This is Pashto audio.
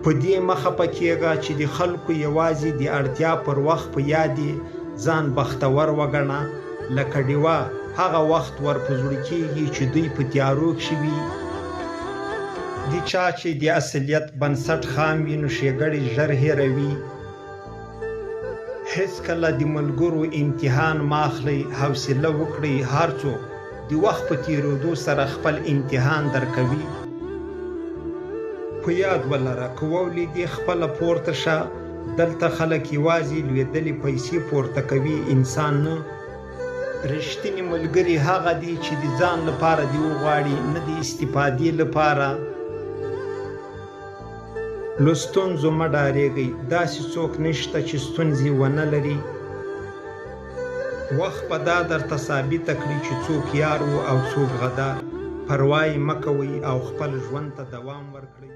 په دې مخه پکېږه چې د خلکو یوازې د اړتیا پر وخت په یادې ځان بختور وګڼه، لکه ډیوه هغه وخت ور په زړه کېږي چې دوی په تیارو کښې وي. د چا چې د اصلیت بنسټ خام وي نو ښېګړې ژر هېروي. هېڅکله د ملګرو امتحان مه اخلئ، حوصله وکړئ، هر څوک د وخت په تېرېدو سره خپل امتحان درکوي. په یاد ولره که ولیدې خپله پورته شه، دلته خلک یوازې لوېدلې پیسې پورته کوي، انسان نه. رښتیني ملګري هغه دي چې د ځان لپاره دې وغواړي، نه د استفادې لپاره. له ستونزو مه ډارېږئ، داسې څوک نشته چې ستونزې ونه لري. وخت به دا درته ثابته کړي چې څوک یار و او څوک غدار. پروا یې مه کوئ او خپل ژوند ته دوام ورکړئ.